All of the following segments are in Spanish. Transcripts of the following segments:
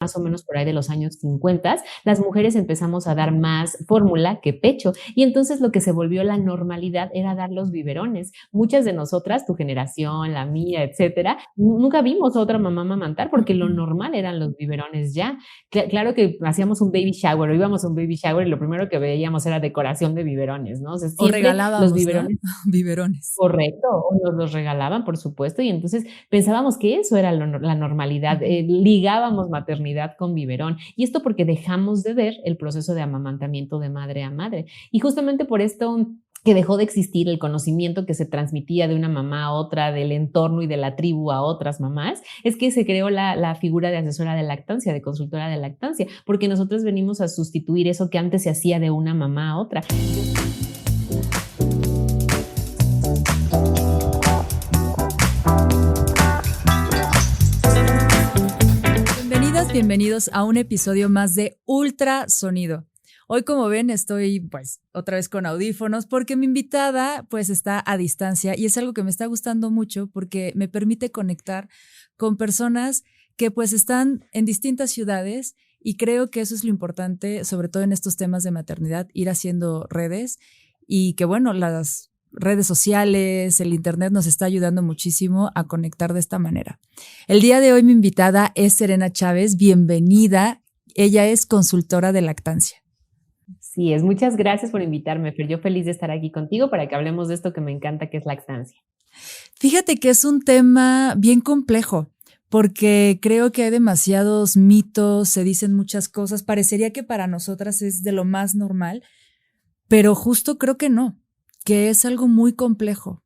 más o menos por ahí de los años 50, las mujeres empezamos a dar más fórmula que pecho. Y entonces lo que se volvió la normalidad era dar los biberones. Muchas de nosotras, tu generación, la mía, etcétera, nunca vimos a otra mamá amamantar porque lo normal eran los biberones ya. Claro que hacíamos un baby shower o íbamos a un baby shower y lo primero que veíamos era decoración de biberones, ¿no? O sea, O siempre los regalábamos, ¿no? biberones. Biberones. Correcto, o nos los regalaban, por supuesto, y entonces pensábamos que eso era la normalidad, ligábamos maternidad con biberón, y esto porque dejamos de ver el proceso de amamantamiento de madre a madre. Y justamente por esto que dejó de existir el conocimiento que se transmitía de una mamá a otra, del entorno y de la tribu a otras mamás, es que se creó la figura de asesora de lactancia, de consultora de lactancia, porque nosotros venimos a sustituir eso que antes se hacía de una mamá a otra. Bienvenidas, bienvenidos a un episodio más de Ultrasonido. Hoy, como ven, estoy pues otra vez con audífonos porque mi invitada pues está a distancia y es algo que me está gustando mucho porque me permite conectar con personas que pues están en distintas ciudades y creo que eso es lo importante, sobre todo en estos temas de maternidad, ir haciendo redes y que bueno, las redes sociales, el internet nos está ayudando muchísimo a conectar de esta manera. El día de hoy mi invitada es Serena Chávez, bienvenida. Ella es consultora de lactancia. Sí, muchas gracias por invitarme, Fer. Yo feliz de estar aquí contigo para que hablemos de esto que me encanta, que es lactancia. Fíjate que es un tema bien complejo, porque creo que hay demasiados mitos, se dicen muchas cosas, parecería que para nosotras es de lo más normal, pero justo creo que no, que es algo muy complejo.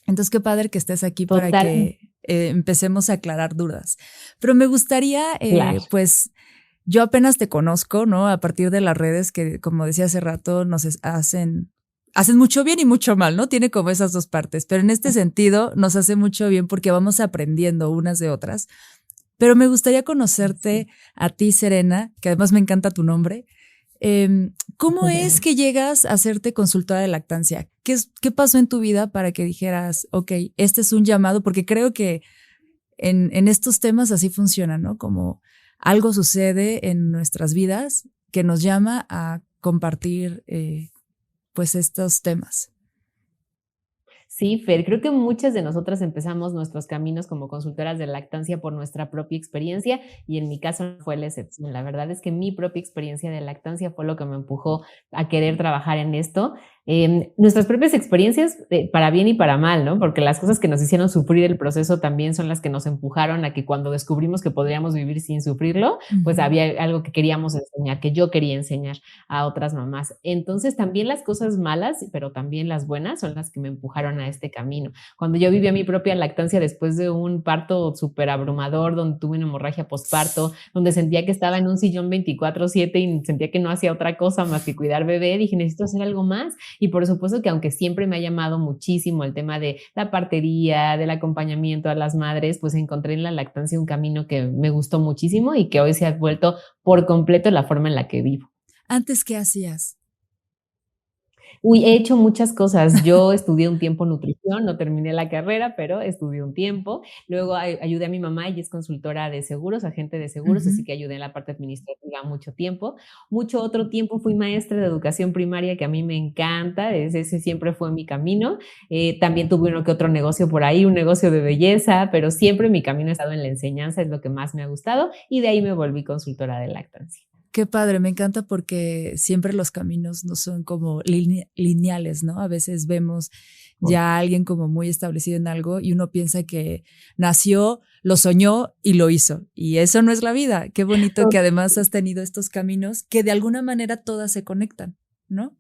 Entonces, qué padre que estés aquí para Total, que empecemos a aclarar dudas. Pero me gustaría, claro. pues, yo apenas te conozco, ¿no? A partir de las redes que, como decía hace rato, nos hacen mucho bien y mucho mal, ¿no? Tiene como esas dos partes, pero en este sentido nos hace mucho bien porque vamos aprendiendo unas de otras. Pero me gustaría conocerte a ti, Serena, que además me encanta tu nombre. ¿Cómo es que llegas a hacerte consultora de lactancia? ¿Qué pasó en tu vida para que dijeras, ok, este es un llamado? Porque creo que en estos temas así funciona, ¿no? Como algo sucede en nuestras vidas que nos llama a compartir pues estos temas. Sí, Fer, creo que muchas de nosotras empezamos nuestros caminos como consultoras de lactancia por nuestra propia experiencia y en mi caso no fue la excepción. La verdad es que mi propia experiencia de lactancia fue lo que me empujó a querer trabajar en esto. Nuestras propias experiencias, para bien y para mal, ¿no? Porque las cosas que nos hicieron sufrir el proceso también son las que nos empujaron a que cuando descubrimos que podríamos vivir sin sufrirlo, pues había algo que queríamos enseñar, que yo quería enseñar a otras mamás. Entonces también las cosas malas, pero también las buenas son las que me empujaron a este camino. Cuando yo vivía mi propia lactancia después de un parto súper abrumador, donde tuve una hemorragia postparto, donde sentía que estaba en un sillón 24/7 y sentía que no hacía otra cosa más que cuidar bebé, dije, necesito hacer algo más. Y por supuesto que aunque siempre me ha llamado muchísimo el tema de la partería, del acompañamiento a las madres, pues encontré en la lactancia un camino que me gustó muchísimo y que hoy se ha vuelto por completo la forma en la que vivo. ¿Antes qué hacías? Uy, he hecho muchas cosas. Yo estudié un tiempo nutrición, no terminé la carrera, pero estudié un tiempo. Luego ayudé a mi mamá, ella es consultora de seguros, agente de seguros, así que ayudé en la parte administrativa mucho tiempo. Mucho otro tiempo fui maestra de educación primaria, que a mí me encanta, ese siempre fue mi camino. También tuve uno que otro negocio por ahí, un negocio de belleza, pero siempre mi camino ha estado en la enseñanza, es lo que más me ha gustado, y de ahí me volví consultora de lactancia. Qué padre, me encanta porque siempre los caminos no son como lineales, ¿no? A veces vemos ya a alguien como muy establecido en algo y uno piensa que nació, lo soñó y lo hizo. Y eso no es la vida. Qué bonito que además has tenido estos caminos que de alguna manera todas se conectan, ¿no?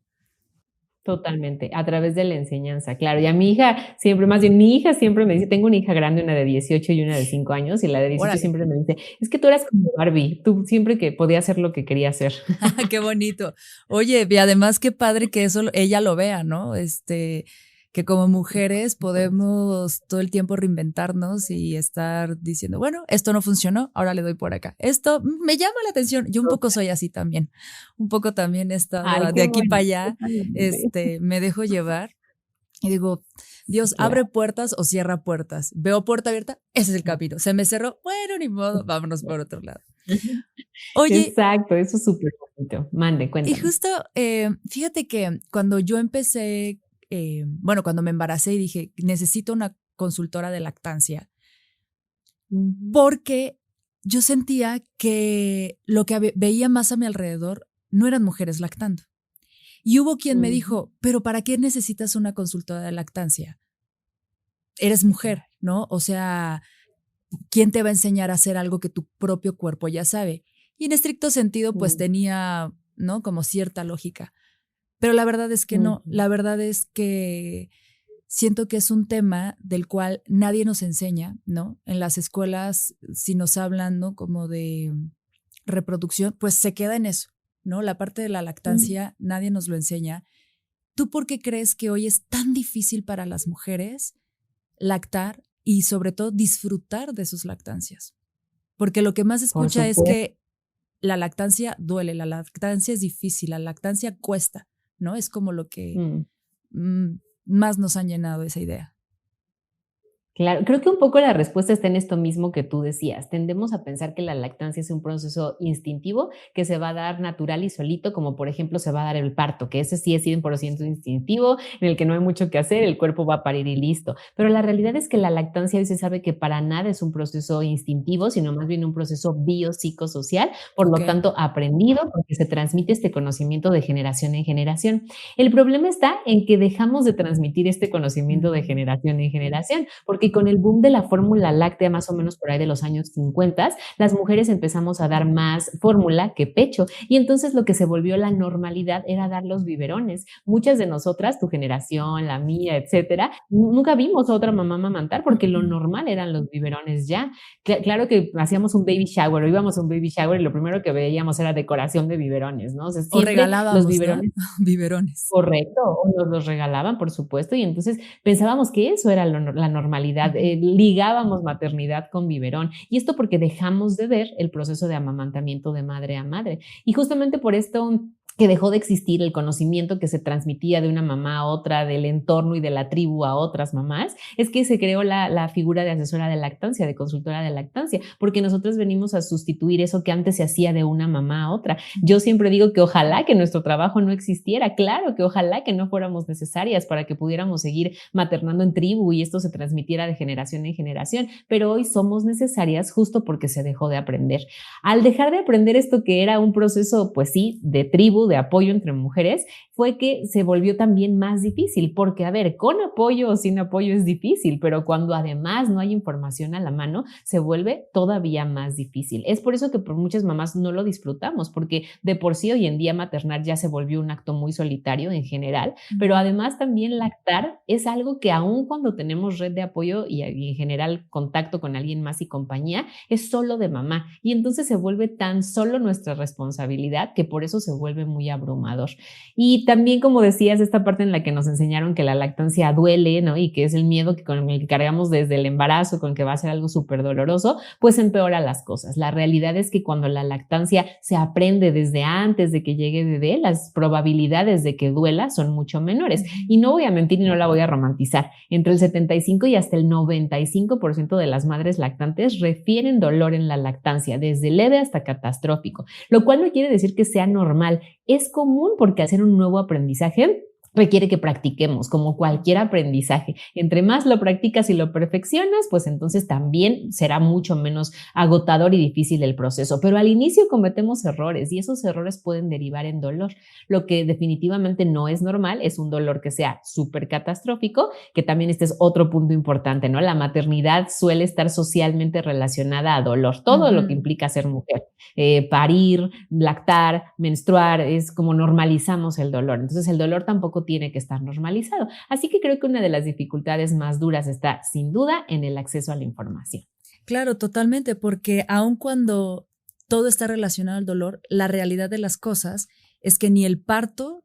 Totalmente, a través de la enseñanza, claro. Y a mi hija siempre, más bien mi hija siempre me dice, tengo una hija grande, una de 18 y una de 5 años, y la de 18 Órale. siempre me dice, es que tú eras como Barbie, tú siempre que podía hacer lo que quería hacer. Qué bonito. Oye, y además qué padre que eso ella lo vea, ¿no? Que como mujeres podemos todo el tiempo reinventarnos y estar diciendo, bueno, esto no funcionó, ahora le doy por acá. Esto me llama la atención. Yo un poco soy así también. Un poco también he Ay, estado de qué aquí para bueno, allá, totalmente. me dejo llevar. Y digo, Dios, Claro. abre puertas o cierra puertas. Veo puerta abierta, ese es el camino. Se me cerró, bueno, ni modo, vámonos por otro lado. Oye, Exacto, eso es súper bonito. Mande, y cuéntame. justo, fíjate que cuando yo empecé, bueno, cuando me embaracé y dije, necesito una consultora de lactancia, Ujú. porque yo sentía que lo que veía más a mi alrededor no eran mujeres lactando. Y hubo quien me Ujú. dijo, pero ¿para qué necesitas una consultora de lactancia? Eres mujer, ¿no? O sea, ¿quién te va a enseñar a hacer algo que tu propio cuerpo ya sabe? Y en estricto sentido, pues Mm, tenía, ¿no? Como cierta lógica. Pero la verdad es que no, ujú. la verdad es que siento que es un tema del cual nadie nos enseña, ¿no? En las escuelas, si nos hablan, ¿no? Como de reproducción, pues se queda en eso, ¿no? La parte de la Mm. lactancia, nadie nos lo enseña. ¿Tú por qué crees que hoy es tan difícil para las mujeres lactar y sobre todo disfrutar de sus lactancias? Porque lo que más se Por escucha es supuesto. que la lactancia duele, la lactancia es difícil, la lactancia cuesta, ¿no? Es como lo que Mm. mm, más nos han llenado esa idea. Claro, creo que un poco la respuesta está en esto mismo que tú decías. Tendemos a pensar que la lactancia es un proceso instintivo que se va a dar natural y solito, como por ejemplo se va a dar el parto, que ese sí es 100% instintivo, en el que no hay mucho que hacer, el cuerpo va a parir y listo. Pero la realidad es que la lactancia hoy se sabe que para nada es un proceso instintivo, sino más bien un proceso biopsicosocial, por Ok. lo tanto aprendido, porque se transmite este conocimiento de generación en generación. El problema está en que dejamos de transmitir este conocimiento de generación en generación, porque con el boom de la fórmula láctea, más o menos por ahí de los años 50, las mujeres empezamos a dar más fórmula que pecho. Y entonces lo que se volvió la normalidad era dar los biberones. Muchas de nosotras, tu generación, la mía, etcétera, nunca vimos a otra mamá amamantar porque lo normal eran los biberones ya. Claro que hacíamos un baby shower o íbamos a un baby shower y lo primero que veíamos era decoración de biberones, ¿no? O sea, O siempre los regalábamos, ¿no? biberones. Biberones. Correcto, o nos los regalaban, por supuesto, y entonces pensábamos que eso era la normalidad, ligábamos maternidad con biberón, y esto porque dejamos de ver el proceso de amamantamiento de madre a madre. Y justamente por esto que dejó de existir el conocimiento que se transmitía de una mamá a otra, del entorno y de la tribu a otras mamás, es que se creó la figura de asesora de lactancia, de consultora de lactancia, porque nosotros venimos a sustituir eso que antes se hacía de una mamá a otra. Yo siempre digo que ojalá que nuestro trabajo no existiera, claro que ojalá que no fuéramos necesarias para que pudiéramos seguir maternando en tribu y esto se transmitiera de generación en generación, pero hoy somos necesarias justo porque se dejó de aprender. Al dejar de aprender esto que era un proceso, pues sí, de tribu, de apoyo entre mujeres, fue que se volvió también más difícil, porque a ver, con apoyo o sin apoyo es difícil, pero cuando además no hay información a la mano, se vuelve todavía más difícil. Es por eso que por muchas mamás no lo disfrutamos, porque de por sí hoy en día maternar ya se volvió un acto muy solitario en general, pero además también lactar es algo que aun cuando tenemos red de apoyo y en general contacto con alguien más y compañía, es solo de mamá. Y entonces se vuelve tan solo nuestra responsabilidad que por eso se vuelve muy abrumador. Y también, como decías, esta parte en la que nos enseñaron que la lactancia duele, ¿no? Y que es el miedo que con el que cargamos desde el embarazo, con que va a ser algo súper doloroso, pues empeora las cosas. La realidad es que cuando la lactancia se aprende desde antes de que llegue bebé, las probabilidades de que duela son mucho menores. Y no voy a mentir y no la voy a romantizar. Entre el 75 y hasta el 95% de las madres lactantes refieren dolor en la lactancia, desde leve hasta catastrófico, lo cual no quiere decir que sea normal. Es común porque hacer un nuevo aprendizaje requiere que practiquemos, como cualquier aprendizaje. Entre más lo practicas y lo perfeccionas, pues entonces también será mucho menos agotador y difícil el proceso. Pero al inicio cometemos errores y esos errores pueden derivar en dolor. Lo que definitivamente no es normal es un dolor que sea súper catastrófico, que también este es otro punto importante, ¿no? La maternidad suele estar socialmente relacionada a dolor, todo lo que Ujú. implica ser mujer. Parir, lactar, menstruar, es como normalizamos el dolor. Entonces el dolor tampoco tiene que estar normalizado. Así que creo que una de las dificultades más duras está sin duda en el acceso a la información. Claro, totalmente, porque aun cuando todo está relacionado al dolor, la realidad de las cosas es que ni el parto,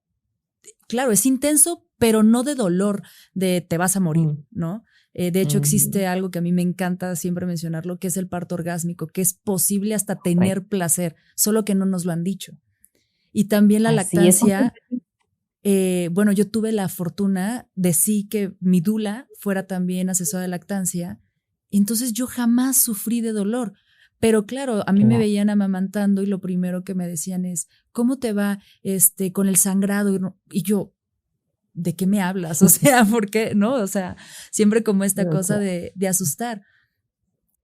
claro, es intenso, pero no de dolor, de te vas a morir, Mm, ¿no? De hecho, ujú, existe algo que a mí me encanta siempre mencionarlo, que es el parto orgásmico, que es posible hasta tener correcto. placer, solo que no nos lo han dicho. Y también la Así es. lactancia bueno, yo tuve la fortuna de sí que mi dula fuera también asesora de lactancia, entonces yo jamás sufrí de dolor. Pero claro, a mí me Claro. veían amamantando y lo primero que me decían es, ¿cómo te va con el sangrado? Y yo, ¿de qué me hablas? O sea, ¿por qué? ¿No? O sea, siempre como esta No, cosa claro, de asustar.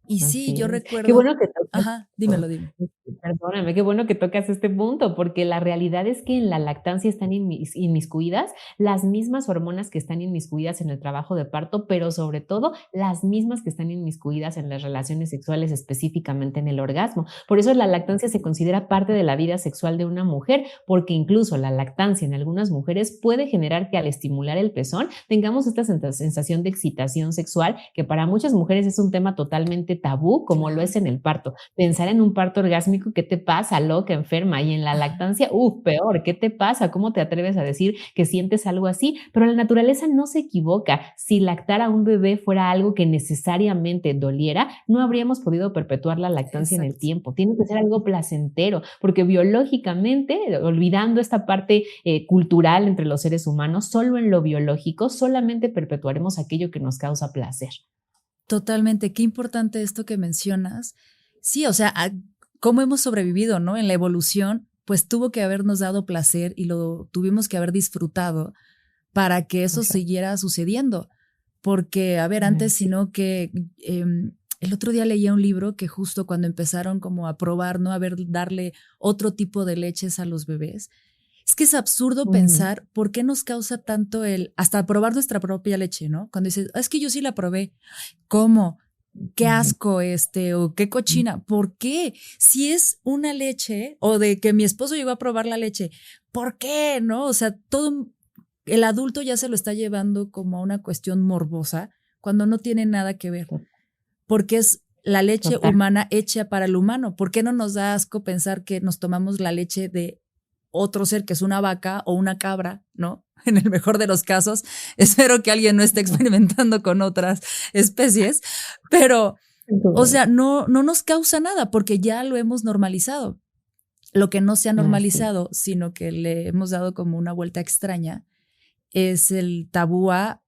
Y sí, yo así es. Qué recuerdo, bueno que tocas. ajá, dímelo, dime. Perdóname, qué bueno que tocas este punto, porque la realidad es que en la lactancia están inmiscuidas las mismas hormonas que están inmiscuidas en el trabajo de parto, pero sobre todo las mismas que están inmiscuidas en las relaciones sexuales, específicamente en el orgasmo. Por eso la lactancia se considera parte de la vida sexual de una mujer, porque incluso la lactancia en algunas mujeres puede generar que al estimular el pezón tengamos esta sensación de excitación sexual, que para muchas mujeres es un tema totalmente tabú, como lo es Claro. en el parto. Pensar en un parto orgásmico, ¿qué te pasa, loca, enferma? Y en la Ajá, lactancia, peor, ¿qué te pasa? ¿Cómo te atreves a decir que sientes algo así? Pero la naturaleza no se equivoca. Si lactar a un bebé fuera algo que necesariamente doliera, no habríamos podido perpetuar la lactancia en el exacto. tiempo. Tiene que ser algo placentero, porque biológicamente, olvidando esta parte cultural entre los seres humanos, solo en lo biológico solamente perpetuaremos aquello que nos causa placer. Totalmente, qué importante esto que mencionas. Sí, o sea, cómo hemos sobrevivido, ¿no? En la evolución, pues tuvo que habernos dado placer y lo tuvimos que haber disfrutado para que eso Exacto. siguiera sucediendo. Porque, a ver, antes, Sí. sino que el otro día leía un libro que justo cuando empezaron como a probar, ¿no? A ver, darle otro tipo de leches a los bebés. Es que es absurdo Ujú, pensar por qué nos causa tanto hasta probar nuestra propia leche, ¿no? Cuando dices, "Ah, es que yo sí la probé. ¿Cómo? Qué ujú. asco o qué cochina. ¿Por qué? Si es una leche o de que mi esposo llegó a probar la leche, ¿por qué? ¿No? O sea, todo el adulto ya se lo está llevando como a una cuestión morbosa cuando no tiene nada que ver, To- porque es la leche Total. humana hecha para el humano. ¿Por qué no nos da asco pensar que nos tomamos la leche de otro ser que es una vaca o una cabra, ¿no? En el mejor de los casos, espero que alguien no esté experimentando con otras especies, pero, o sea, no nos causa nada porque ya lo hemos normalizado. Lo que no se ha Así. normalizado, sino que le hemos dado como una vuelta extraña, es el tabú a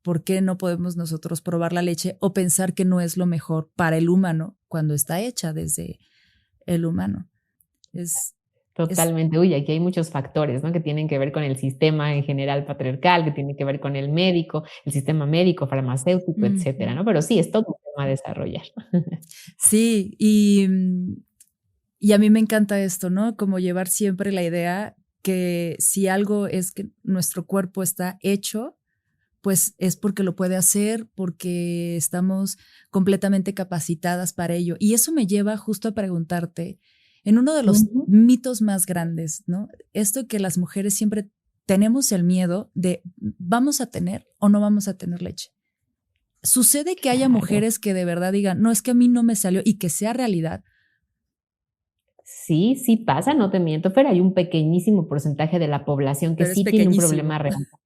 por qué no podemos nosotros probar la leche o pensar que no es lo mejor para el humano cuando está hecha desde el humano. Es, es, Totalmente. Uy, aquí hay muchos factores, ¿no? Que tienen que ver con el sistema en general patriarcal, que tiene que ver con el médico, el sistema médico, farmacéutico, etcétera, ujú. ¿no? Pero sí, es todo un tema a desarrollar. Sí, y a mí me encanta esto, ¿no? Como llevar siempre la idea que si algo es que nuestro cuerpo está hecho, pues es porque lo puede hacer, porque estamos completamente capacitadas para ello. Y eso me lleva justo a preguntarte, en uno de los Ujú. mitos más grandes, ¿no? Esto que las mujeres siempre tenemos el miedo de vamos a tener o no vamos a tener leche. Sucede que haya Claro. mujeres que de verdad digan, no, es que a mí no me salió y que sea realidad, Sí, sí pasa, no te miento, pero hay un pequeñísimo porcentaje de la población que pero es sí tiene un problema pequeñísimo. real.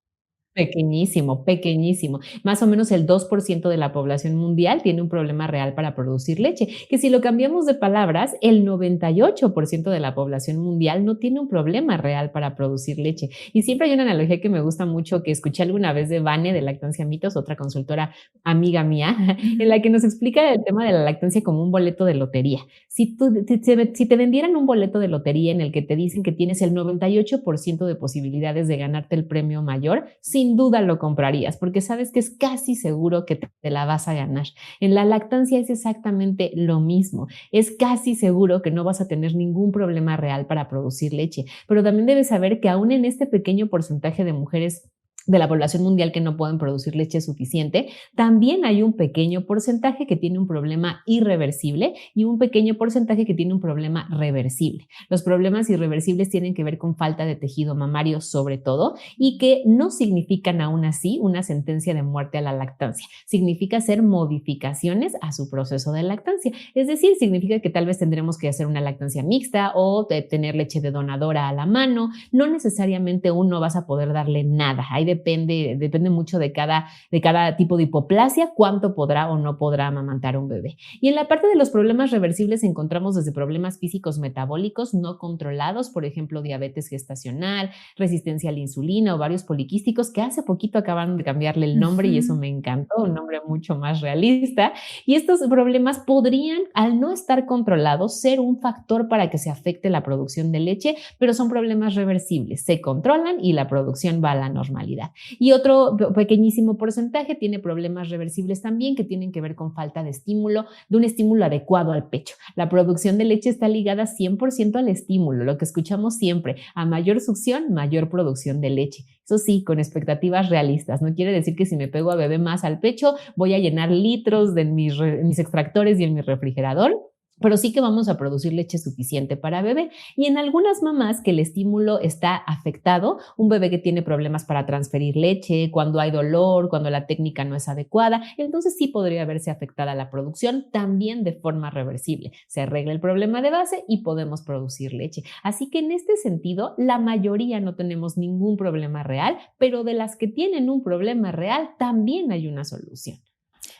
Pequeñísimo, pequeñísimo. Más o menos el 2% de la población mundial tiene un problema real para producir leche, que si lo cambiamos de palabras, el 98% de la población mundial no tiene un problema real para producir leche. Y siempre hay una analogía que me gusta mucho, que escuché alguna vez de Vane de Lactancia Mitos, otra consultora amiga mía, en Ujú. la que nos explica el tema de la lactancia como un boleto de lotería. Si te vendieran un boleto de lotería en el que te dicen que tienes el 98% de posibilidades de ganarte el premio mayor, sin duda lo comprarías porque sabes que es casi seguro que te la vas a ganar. En la lactancia es exactamente lo mismo. Es casi seguro que no vas a tener ningún problema real para producir leche, pero también debes saber que aún en este pequeño porcentaje de mujeres de la población mundial que no pueden producir leche suficiente, también hay un pequeño porcentaje que tiene un problema irreversible y un pequeño porcentaje que tiene un problema reversible. Los problemas irreversibles tienen que ver con falta de tejido mamario sobre todo y que no significan aún así una sentencia de muerte a la lactancia. Significa hacer modificaciones a su proceso de lactancia. Es decir, significa que tal vez tendremos que hacer una lactancia mixta o tener leche de donadora a la mano. No necesariamente aún no vas a poder darle nada. Hay depende mucho de cada tipo de hipoplasia, cuánto podrá o no podrá amamantar un bebé. Y en la parte de los problemas reversibles encontramos desde problemas físicos metabólicos no controlados, por ejemplo, diabetes gestacional, resistencia a la insulina, ovarios poliquísticos, que hace poquito acabaron de cambiarle el nombre y eso me encantó, un nombre mucho más realista. Y estos problemas podrían, al no estar controlados, ser un factor para que se afecte la producción de leche, pero son problemas reversibles, se controlan y la producción va a la normalidad. Y otro pequeñísimo porcentaje tiene problemas reversibles también que tienen que ver con falta de estímulo, de un estímulo adecuado al pecho. La producción de leche está ligada 100% al estímulo, lo que escuchamos siempre, a mayor succión, mayor producción de leche. Eso sí, con expectativas realistas. No quiere decir que si me pego a bebé más al pecho, voy a llenar litros de mis extractores y en mi refrigerador, pero sí que vamos a producir leche suficiente para bebé. Y en algunas mamás que el estímulo está afectado, un bebé que tiene problemas para transferir leche, cuando hay dolor, cuando la técnica no es adecuada, entonces sí podría verse afectada la producción también de forma reversible. Se arregla el problema de base y podemos producir leche. Así que en este sentido, la mayoría no tenemos ningún problema real, pero de las que tienen un problema real, también hay una solución.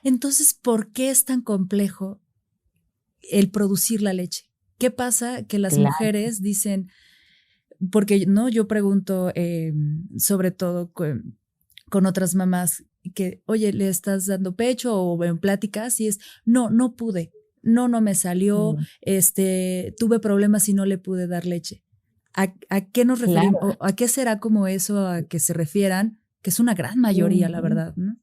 Entonces, ¿por qué es tan complejo el producir la leche? ¿Qué pasa que las mujeres dicen, porque no, yo pregunto sobre todo con otras mamás que, oye, ¿le estás dando pecho o en pláticas? Y es, no pude, no me salió, tuve problemas y no le pude dar leche. ¿A qué nos referimos? Claro. ¿A qué será como eso a que se refieran? Que es una gran mayoría, la verdad, ¿no?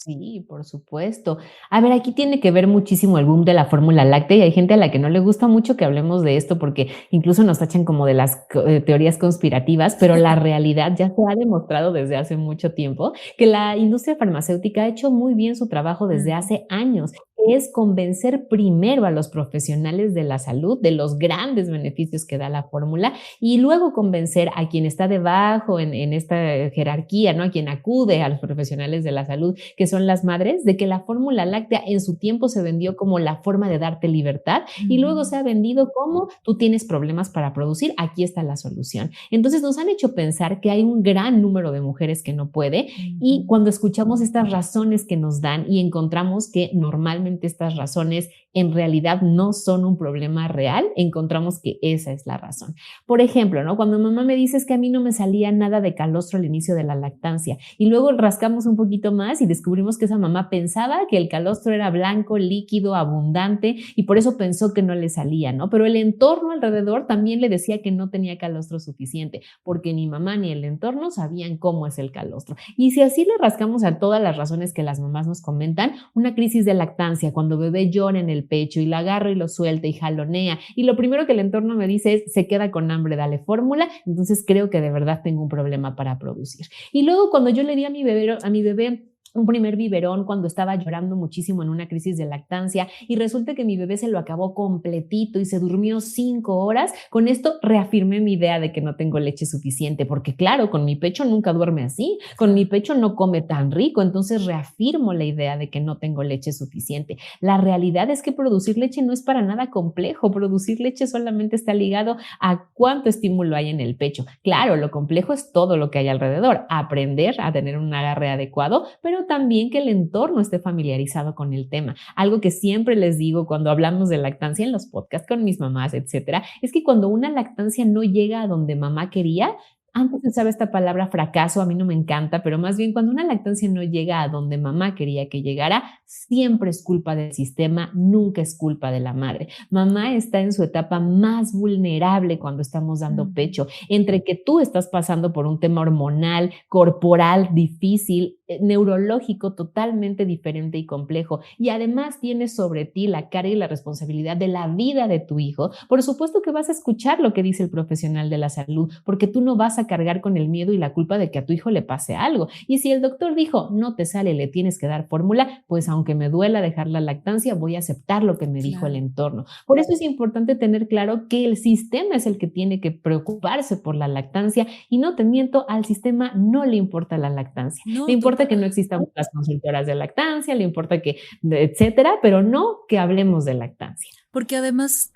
Sí, por supuesto. A ver, aquí tiene que ver muchísimo el boom de la fórmula láctea y hay gente a la que no le gusta mucho que hablemos de esto porque incluso nos tachan como de las teorías conspirativas, pero la realidad ya se ha demostrado desde hace mucho tiempo que la industria farmacéutica ha hecho muy bien su trabajo desde hace años. Es convencer primero a los profesionales de la salud de los grandes beneficios que da la fórmula y luego convencer a quien está debajo en esta jerarquía, ¿no? A quien acude a los profesionales de la salud, que son las madres, de que la fórmula láctea en su tiempo se vendió como la forma de darte libertad y luego se ha vendido como tú tienes problemas para producir, aquí está la solución. Entonces nos han hecho pensar que hay un gran número de mujeres que no puede y cuando escuchamos estas razones que nos dan y encontramos que normalmente estas razones en realidad no son un problema real, encontramos que esa es la razón. Por ejemplo, ¿no? Cuando mamá me dice es que a mí no me salía nada de calostro al inicio de la lactancia y luego rascamos un poquito más y descubrimos que esa mamá pensaba que el calostro era blanco, líquido, abundante y por eso pensó que no le salía, ¿no? Pero el entorno alrededor también le decía que no tenía calostro suficiente porque ni mamá ni el entorno sabían cómo es el calostro. Y si así le rascamos a todas las razones que las mamás nos comentan, una crisis de lactancia, cuando bebé llora en el pecho y la agarro y lo suelta y jalonea y lo primero que el entorno me dice es se queda con hambre, dale fórmula, entonces creo que de verdad tengo un problema para producir. Y luego cuando yo le di a mi bebé un primer biberón cuando estaba llorando muchísimo en una crisis de lactancia y resulta que mi bebé se lo acabó completito y se durmió 5 horas, con esto reafirmé mi idea de que no tengo leche suficiente, porque claro, con mi pecho nunca duerme así, con mi pecho no come tan rico, entonces reafirmo la idea de que no tengo leche suficiente. La realidad es que producir leche no es para nada complejo, producir leche solamente está ligado a cuánto estímulo hay en el pecho. Claro, lo complejo es todo lo que hay alrededor, aprender a tener un agarre adecuado, pero también que el entorno esté familiarizado con el tema. Algo que siempre les digo cuando hablamos de lactancia en los podcasts con mis mamás, etcétera, es que cuando una lactancia no llega a donde mamá quería, antes se usaba esta palabra fracaso, a mí no me encanta, pero más bien cuando una lactancia no llega a donde mamá quería que llegara, siempre es culpa del sistema, nunca es culpa de la madre. Mamá está en su etapa más vulnerable cuando estamos dando pecho, entre que tú estás pasando por un tema hormonal, corporal difícil, neurológico totalmente diferente y complejo, y además tienes sobre ti la carga y la responsabilidad de la vida de tu hijo. Por supuesto que vas a escuchar lo que dice el profesional de la salud, porque tú no vas a cargar con el miedo y la culpa de que a tu hijo le pase algo. Y si el doctor dijo, no te sale, le tienes que dar fórmula, pues aunque me duela dejar la lactancia, voy a aceptar lo que me dijo el entorno. Por eso es importante tener claro que el sistema es el que tiene que preocuparse por la lactancia y no te miento, al sistema no le importa la lactancia. Le importa que no existan las consultoras de lactancia, le importa que, etcétera, pero no que hablemos de lactancia. Porque además,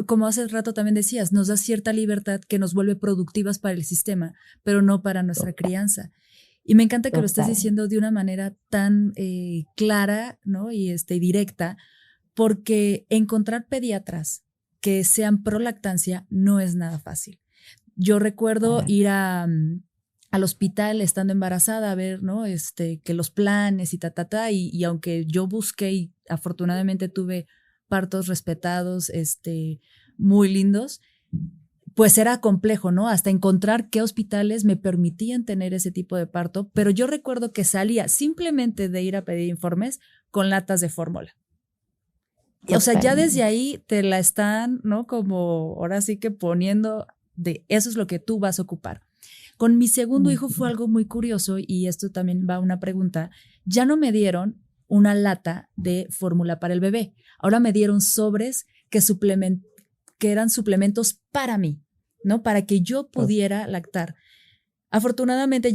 como hace rato también decías, nos da cierta libertad que nos vuelve productivas para el sistema, pero no para nuestra crianza. Y me encanta que lo estés Total. diciendo de una manera tan clara, ¿no? Y directa, porque encontrar pediatras que sean pro lactancia no es nada fácil. Yo recuerdo Para ir al hospital estando embarazada a ver, ¿no? Que los planes y y aunque yo busqué y afortunadamente tuve partos respetados, muy lindos, pues era complejo, ¿no? Hasta encontrar qué hospitales me permitían tener ese tipo de parto, pero yo recuerdo que salía simplemente de ir a pedir informes con latas de fórmula. O sea, ya desde totalmente. ahí te la están, ¿no? Como ahora sí que poniendo de eso es lo que tú vas a ocupar. Con mi segundo hijo fue Ujú. algo muy curioso y esto también va a una pregunta. Ya no me dieron una lata de fórmula para el bebé. Ahora me dieron sobres que eran suplementos para mí, ¿no? Para que yo pudiera lactar. Afortunadamente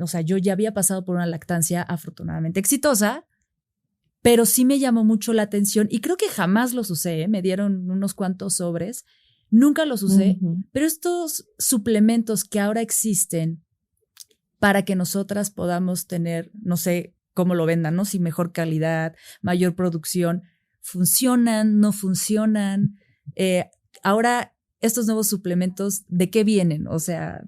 o sea, yo ya había pasado por una lactancia afortunadamente exitosa, pero sí me llamó mucho la atención y creo que jamás los usé, ¿eh? Me dieron unos cuantos sobres, nunca los usé, Ujú. pero estos suplementos que ahora existen para que nosotras podamos tener, no sé cómo lo vendan, ¿no? Si mejor calidad, mayor producción, funcionan, no funcionan. Eh, Ahora, estos nuevos suplementos, ¿de qué vienen? O sea,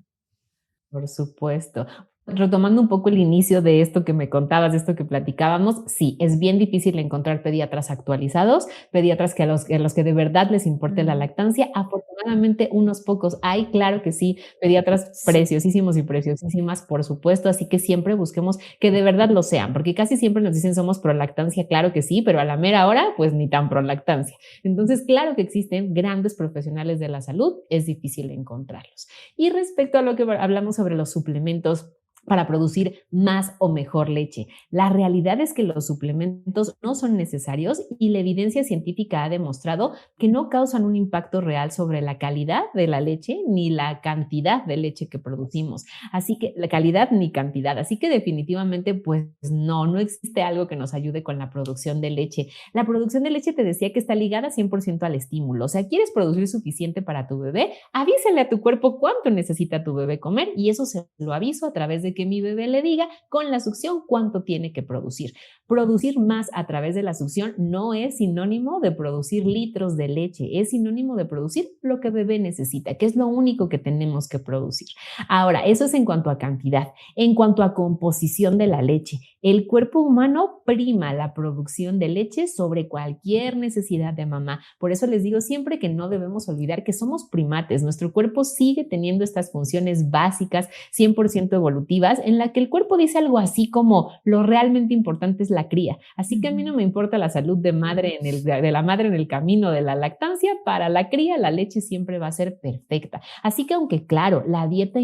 Por supuesto. Retomando un poco el inicio de esto que me contabas, de esto que platicábamos, sí, es bien difícil encontrar pediatras actualizados, pediatras que a los que de verdad les importe la mm, lactancia. Afortunadamente, unos pocos hay, claro que sí, pediatras sí, preciosísimos y preciosísimas, por supuesto, así que siempre busquemos que de verdad lo sean, porque casi siempre nos dicen somos pro lactancia, claro que sí, pero a la mera hora, pues ni tan pro lactancia. Entonces, claro que existen grandes profesionales de la salud, es difícil encontrarlos. Y respecto a lo que hablamos sobre los suplementos para producir más o mejor leche. La realidad es que los suplementos no son necesarios y la evidencia científica ha demostrado que no causan un impacto real sobre la calidad de la leche ni la cantidad de leche que producimos. Así que la calidad ni cantidad. Así que definitivamente, pues no existe algo que nos ayude con la producción de leche. La producción de leche te decía que está ligada 100% al estímulo. O sea, ¿quieres producir suficiente para tu bebé? Avísale a tu cuerpo cuánto necesita tu bebé comer y eso se lo aviso a través de que mi bebé le diga con la succión cuánto tiene que producir. Producir más a través de la succión no es sinónimo de producir litros de leche, es sinónimo de producir lo que bebé necesita, que es lo único que tenemos que producir. Ahora, eso es en cuanto a cantidad. En cuanto a composición de la leche, el cuerpo humano prima la producción de leche sobre cualquier necesidad de mamá. Por eso les digo siempre que no debemos olvidar que somos primates. Nuestro cuerpo sigue teniendo estas funciones básicas, 100% evolutivas, en la que el cuerpo dice algo así como lo realmente importante es la cría. Así que a mí no me importa la salud de la madre en el camino de la lactancia, para la cría la leche siempre va a ser perfecta. Así que aunque claro, la dieta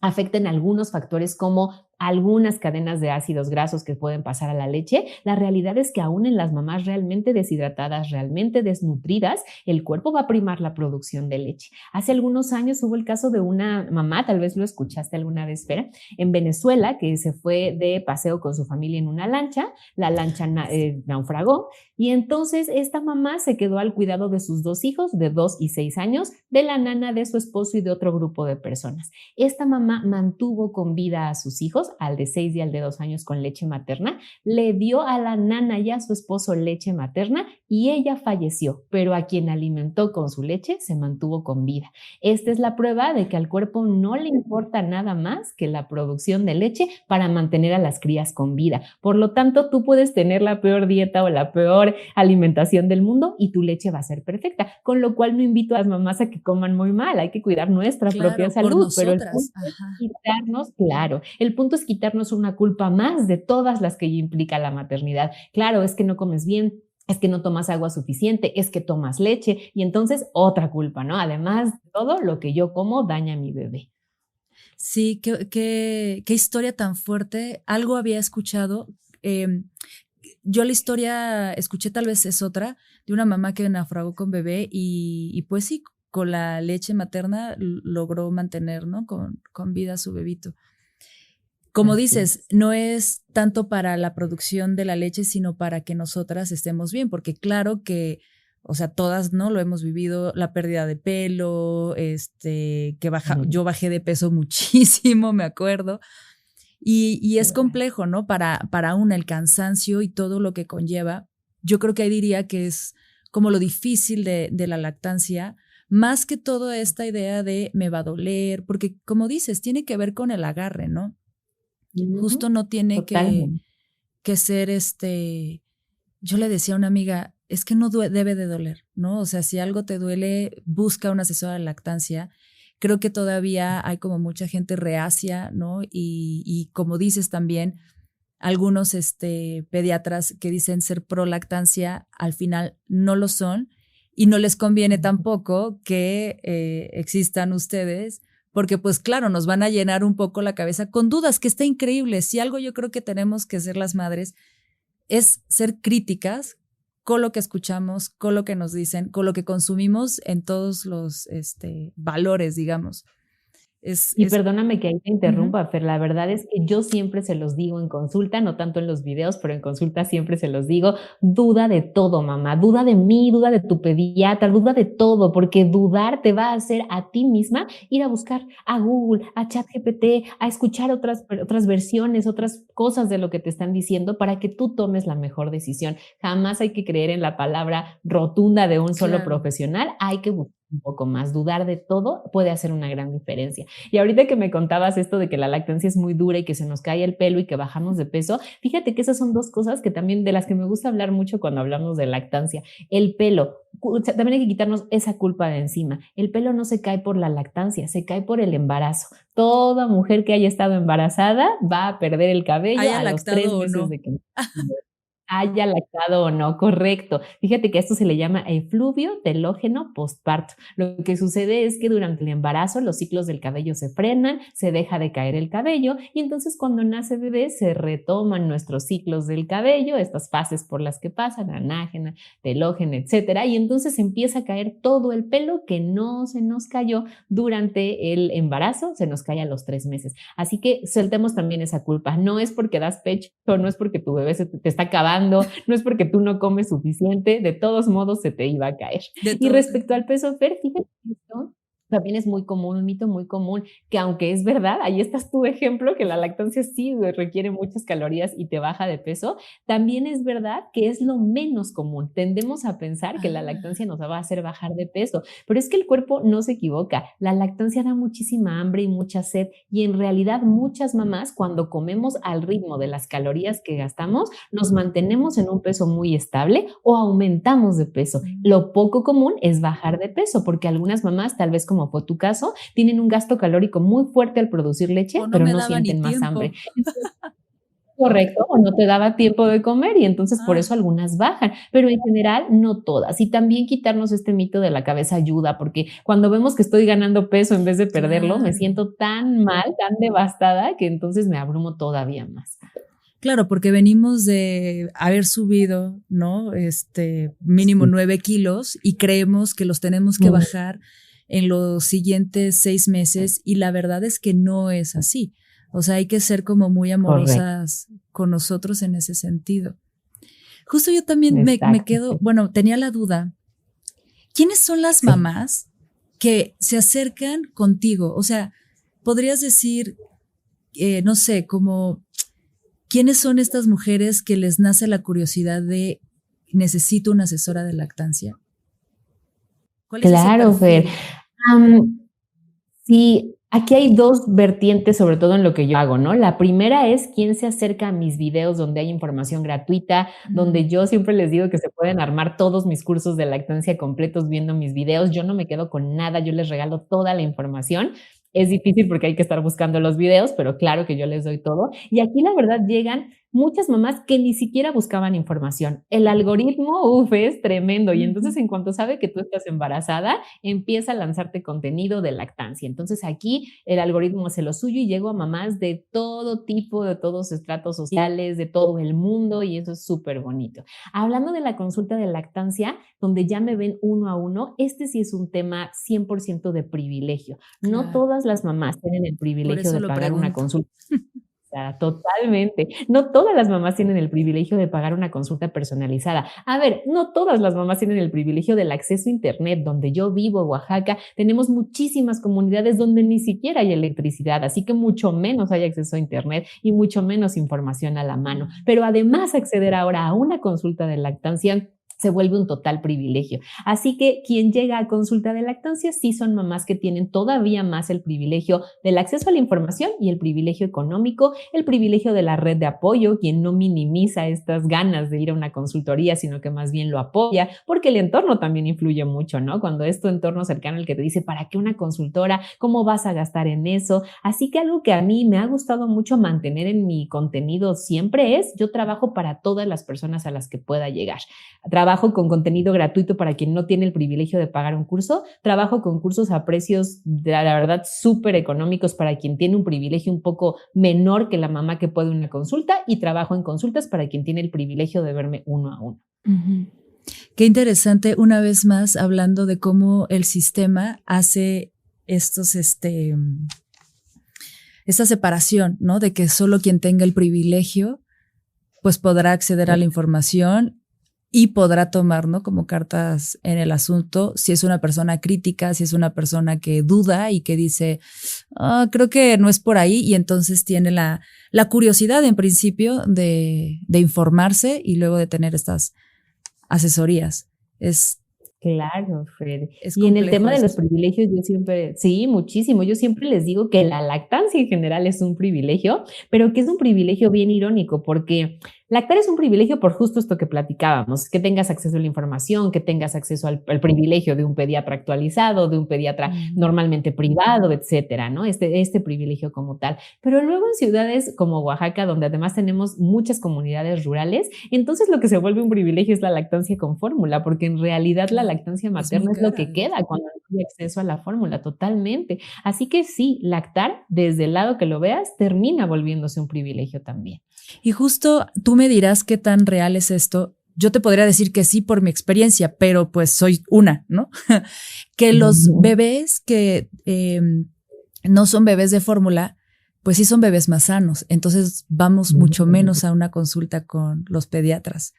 afecta en algunos factores como algunas cadenas de ácidos grasos que pueden pasar a la leche, la realidad es que aún en las mamás realmente deshidratadas, realmente desnutridas, el cuerpo va a primar la producción de leche. Hace algunos años hubo el caso de una mamá, tal vez lo escuchaste alguna vez, Vera, en Venezuela, que se fue de paseo con su familia en una lancha, la lancha naufragó y entonces esta mamá se quedó al cuidado de sus dos hijos de 2 y 6 años, de la nana de su esposo y de otro grupo de personas. Esta mamá mantuvo con vida a sus hijos, al de 6 y al de 2 años con leche materna, le dio a la nana y a su esposo leche materna y ella falleció, pero a quien alimentó con su leche se mantuvo con vida. Esta es la prueba de que al cuerpo no le importa nada más que la producción de leche para mantener a las crías con vida. Por lo tanto, tú puedes tener la peor dieta o la peor alimentación del mundo y tu leche va a ser perfecta, con lo cual no invito a las mamás a que coman muy mal, hay que cuidar nuestra propia claro, por salud, pero el nosotras. punto es Ajá. quitarnos, claro, el punto es quitarnos una culpa más de todas las que implica la maternidad. Claro, es que no comes bien, es que no tomas agua suficiente, es que tomas leche y entonces otra culpa, ¿no? Además de todo, lo que yo como daña a mi bebé. Sí, qué historia tan fuerte. Algo había escuchado. em, yo la historia escuché, tal vez es otra, de una mamá que naufragó con bebé y pues sí, con la leche materna logró mantener, ¿no? Con vida a su bebito. Como Así dices, es. no es tanto para la producción de la leche, sino para que nosotras estemos bien, porque claro que, o sea, todas, ¿no? Lo hemos vivido, la pérdida de pelo, Ujú. yo bajé de peso muchísimo, me acuerdo, Y es complejo, ¿no? Para una, el cansancio y todo lo que conlleva. Yo creo que ahí diría que es como lo difícil de la lactancia, más que toda esta idea de me va a doler, porque como dices, tiene que ver con el agarre, ¿no? Justo no tiene Totalmente. que ser yo le decía a una amiga, es que no debe de doler, ¿no? O sea, si algo te duele, busca una asesora de lactancia. Creo que todavía hay como mucha gente reacia, ¿no? Y como dices también, algunos pediatras que dicen ser pro lactancia, al final no lo son y no les conviene tampoco que existan ustedes, porque pues claro, nos van a llenar un poco la cabeza con dudas, que está increíble. Si algo yo creo que tenemos que ser las madres es ser críticas con lo que escuchamos, con lo que nos dicen, con lo que consumimos en todos los valores, digamos. Y perdóname que ahí te Uh-huh. interrumpa, Fer, la verdad es que yo siempre se los digo en consulta, no tanto en los videos, pero en consulta siempre se los digo, duda de todo, mamá, duda de mí, duda de tu pediatra, duda de todo, porque dudar te va a hacer a ti misma ir a buscar a Google, a ChatGPT, a escuchar otras versiones, otras cosas de lo que te están diciendo para que tú tomes la mejor decisión. Jamás hay que creer en la palabra rotunda de un solo Claro. profesional, hay que buscar un poco más, dudar de todo puede hacer una gran diferencia. Y ahorita que me contabas esto de que la lactancia es muy dura y que se nos cae el pelo y que bajamos de peso, fíjate que esas son dos cosas que también de las que me gusta hablar mucho cuando hablamos de lactancia. El pelo, también hay que quitarnos esa culpa de encima. El pelo no se cae por la lactancia, se cae por el embarazo. Toda mujer que haya estado embarazada va a perder el cabello Haya a los 3 lactado o meses no. de que haya lactado o no, correcto. Fíjate que a esto se le llama efluvio telógeno postparto. Lo que sucede es que durante el embarazo los ciclos del cabello se frenan, se deja de caer el cabello y entonces cuando nace bebé se retoman nuestros ciclos del cabello, estas fases por las que pasan, anágena, telógeno, etcétera, y entonces empieza a caer todo el pelo que no se nos cayó durante el embarazo, se nos cae a los 3 meses. Así que soltemos también esa culpa. No es porque das pecho, no es porque tu bebé se te está acabando, no es porque tú no comes suficiente, de todos modos se te iba a caer. De Y todo. respecto al peso, Fer, fíjate que esto también es muy común, un mito muy común, que aunque es verdad, ahí estás tu ejemplo, que la lactancia sí requiere muchas calorías y te baja de peso, también es verdad que es lo menos común. Tendemos a pensar que la Ah, lactancia nos va a hacer bajar de peso, pero es que el cuerpo no se equivoca. La lactancia da muchísima hambre y mucha sed y en realidad muchas mamás cuando comemos al ritmo de las calorías que gastamos, nos mantenemos en un peso muy estable o aumentamos de peso. mm. Lo poco común es bajar de peso porque algunas mamás, tal vez como fue tu caso, tienen un gasto calórico muy fuerte al producir O leche, no pero me no daba ni sienten más hambre. tiempo. Correcto, o no te daba tiempo de comer y entonces por Ah, eso algunas bajan, pero en general no todas. Y también quitarnos este mito de la cabeza ayuda, porque cuando vemos que estoy ganando peso en vez de perderlo, me claro. siento tan mal, tan devastada, que entonces me abrumo todavía más. Claro, porque venimos de haber subido, ¿no? Mínimo Sí. 9 kilos y creemos que los tenemos que Mm, bajar en los siguientes 6 meses y la verdad es que no es así. O sea, hay que ser como muy correcto, amorosas con nosotros en ese sentido. Justo yo también me exacto, quedo, sí. bueno, tenía la duda, ¿quiénes son las Sí. mamás que se acercan contigo? O sea, podrías decir, no sé, como ¿quiénes son estas mujeres que les nace la curiosidad de necesito una asesora de lactancia? ¿Cuál es ese Claro, Fer. perfil? Am, Sí, aquí hay dos vertientes, sobre todo en lo que yo hago, ¿no? La primera es quién se acerca a mis videos donde hay información gratuita, donde Mm, yo siempre les digo que se pueden armar todos mis cursos de lactancia completos viendo mis videos. Yo no me quedo con nada, yo les regalo toda la información. Es difícil porque hay que estar buscando los videos, pero claro que yo les doy todo. Y aquí la verdad llegan muchas mamás que ni siquiera buscaban información. El algoritmo, es tremendo. Y ujú. entonces en cuanto sabe que tú estás embarazada, empieza a lanzarte contenido de lactancia. Entonces aquí el algoritmo hace lo suyo y llego a mamás de todo tipo, de todos estratos sociales, de todo el mundo y eso es súper bonito. Hablando de la consulta de lactancia, donde ya me ven uno a uno, este sí es un tema 100% de privilegio. No Claro, todas las mamás tienen el por privilegio eso de lo pagar una pregunto. consulta. Totalmente. No todas las mamás tienen el privilegio de pagar una consulta personalizada. A ver, no todas las mamás tienen el privilegio del acceso a Internet. Donde yo vivo, Oaxaca, tenemos muchísimas comunidades donde ni siquiera hay electricidad, así que mucho menos hay acceso a Internet y mucho menos información a la mano. Pero además, acceder ahora a una consulta de lactancia se vuelve un total privilegio. Así que quien llega a consulta de lactancia sí son mamás que tienen todavía más el privilegio del acceso a la información y el privilegio económico, el privilegio de la red de apoyo, quien no minimiza estas ganas de ir a una consultoría, sino que más bien lo apoya, porque el entorno también influye mucho, ¿no? Cuando es tu entorno cercano el que te dice, ¿para qué una consultora? ¿Cómo vas a gastar en eso? Así que algo que a mí me ha gustado mucho mantener en mi contenido siempre es, yo trabajo para todas las personas a las que pueda llegar. Trabajo con contenido gratuito para quien no tiene el privilegio de pagar un curso. Trabajo con cursos a precios, la verdad, súper económicos para quien tiene un privilegio un poco menor que la mamá que puede una consulta. Y trabajo en consultas para quien tiene el privilegio de verme uno a uno. Uh-huh. Qué interesante, una vez más, hablando de cómo el sistema hace esta separación, ¿no? De que solo quien tenga el privilegio, pues podrá acceder a la información y podrá tomar, ¿no? Como cartas en el asunto, si es una persona crítica, si es una persona que duda y que dice, creo que no es por ahí, y entonces tiene la curiosidad en principio de informarse y luego de tener estas asesorías. Claro, Fer. Y en el tema de los privilegios, yo siempre, sí, muchísimo. Yo siempre les digo que la lactancia en general es un privilegio, pero que es un privilegio bien irónico, porque lactar es un privilegio por justo esto que platicábamos, que tengas acceso a la información, que tengas acceso al privilegio de un pediatra actualizado, de un pediatra normalmente privado, etcétera, ¿no? Este privilegio como tal. Pero luego en ciudades como Oaxaca, donde además tenemos muchas comunidades rurales, entonces lo que se vuelve un privilegio es la lactancia con fórmula, porque en realidad la lactancia materna es lo que queda cuando no hay acceso a la fórmula, totalmente. Así que sí, lactar, desde el lado que lo veas, termina volviéndose un privilegio también. Y justo tú me dirás qué tan real es esto. Yo te podría decir que sí por mi experiencia, pero pues soy una, ¿no? Que los bebés que no son bebés de fórmula, pues sí son bebés más sanos. Entonces vamos mucho menos a una consulta con los pediatras.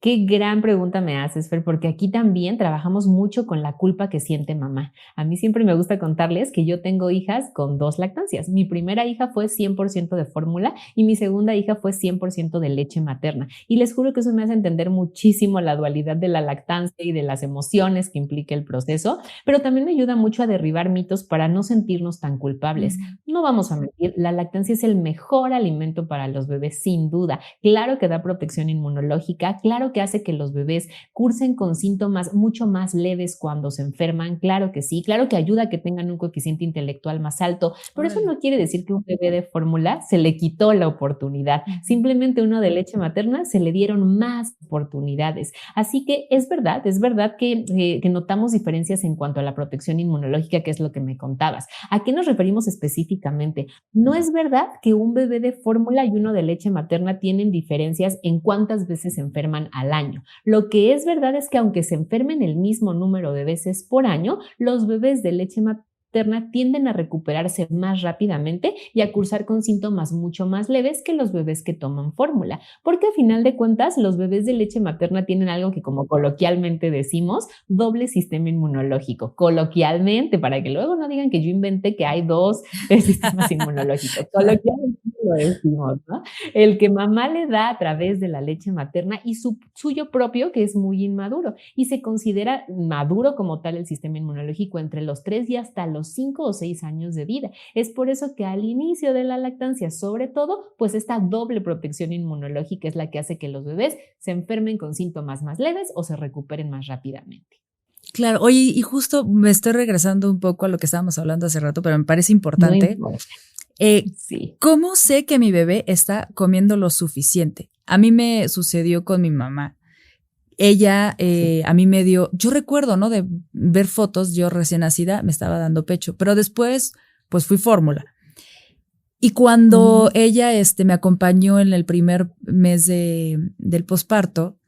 Qué gran pregunta me haces, Fer, porque aquí también trabajamos mucho con la culpa que siente mamá. A mí siempre me gusta contarles que yo tengo hijas con 2 lactancias. Mi primera hija fue 100% de fórmula y mi segunda hija fue 100% de leche materna. Y les juro que eso me hace entender muchísimo la dualidad de la lactancia y de las emociones que implica el proceso, pero también me ayuda mucho a derribar mitos para no sentirnos tan culpables. No vamos a mentir, la lactancia es el mejor alimento para los bebés, sin duda. Claro que da protección inmunológica, claro que hace que los bebés cursen con síntomas mucho más leves cuando se enferman, claro que sí, claro que ayuda a que tengan un coeficiente intelectual más alto, pero eso no quiere decir que un bebé de fórmula se le quitó la oportunidad, simplemente uno de leche materna se le dieron más oportunidades. Así que es verdad que notamos diferencias en cuanto a la protección inmunológica, que es lo que me contabas. ¿A qué nos referimos específicamente? No es verdad que un bebé de fórmula y uno de leche materna tienen diferencias en cuántas veces se enferman al año. Lo que es verdad es que aunque se enfermen el mismo número de veces por año, los bebés de leche materna tienden a recuperarse más rápidamente y a cursar con síntomas mucho más leves que los bebés que toman fórmula, porque a final de cuentas los bebés de leche materna tienen algo que, como coloquialmente decimos, doble sistema inmunológico, coloquialmente, para que luego no digan que yo inventé que hay 2 sistemas inmunológicos, coloquialmente lo decimos, ¿no? El que mamá le da a través de la leche materna y suyo propio, que es muy inmaduro, y se considera maduro como tal el sistema inmunológico entre los 3 y hasta los 5 o 6 años de vida. Es por eso que al inicio de la lactancia, sobre todo, pues esta doble protección inmunológica es la que hace que los bebés se enfermen con síntomas más leves o se recuperen más rápidamente. Claro, oye, y justo me estoy regresando un poco a lo que estábamos hablando hace rato, pero me parece importante. No sí. ¿Cómo sé que mi bebé está comiendo lo suficiente? A mí me sucedió con mi mamá. Ella a mí me dio, yo recuerdo, ¿no? De ver fotos, yo recién nacida me estaba dando pecho, pero después pues fui fórmula. Y cuando ella me acompañó en el primer mes del posparto,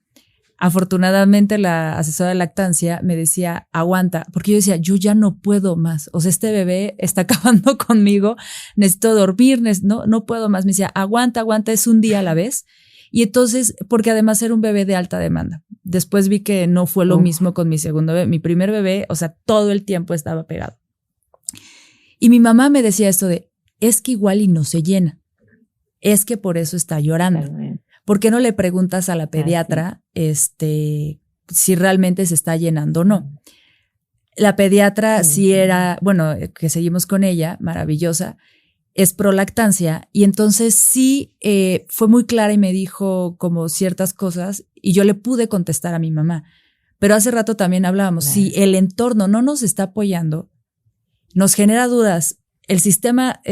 Afortunadamente la asesora de lactancia me decía, aguanta, porque yo decía, yo ya no puedo más, o sea, este bebé está acabando conmigo, necesito dormir, no puedo más. Me decía, aguanta, es un día a la vez. Y entonces, porque además era un bebé de alta demanda. Después vi que no fue lo mismo con mi segundo bebé. Mi primer bebé, o sea, todo el tiempo estaba pegado. Y mi mamá me decía esto de, es que igual y no se llena. Es que por eso está llorando. ¿Por qué no le preguntas a la pediatra si realmente se está llenando o no? La pediatra sí era, bueno, que seguimos con ella, maravillosa, es pro lactancia, y entonces sí fue muy clara y me dijo como ciertas cosas y yo le pude contestar a mi mamá. Pero hace rato también hablábamos, si el entorno no nos está apoyando, nos genera dudas, el sistema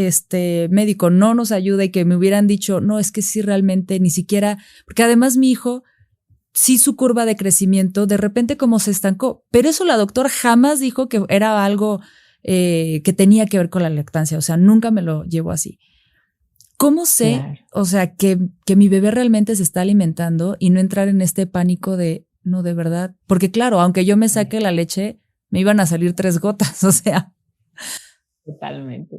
médico no nos ayuda, y que me hubieran dicho, no, es que sí realmente ni siquiera, porque además mi hijo, sí su curva de crecimiento de repente como se estancó, pero eso la doctora jamás dijo que era algo que tenía que ver con la lactancia, o sea, nunca me lo llevó así. ¿Cómo sé, o sea, que mi bebé realmente se está alimentando y no entrar en este pánico de, no, de verdad? Porque claro, aunque yo me saque la leche, me iban a salir 3 gotas, o sea. Totalmente.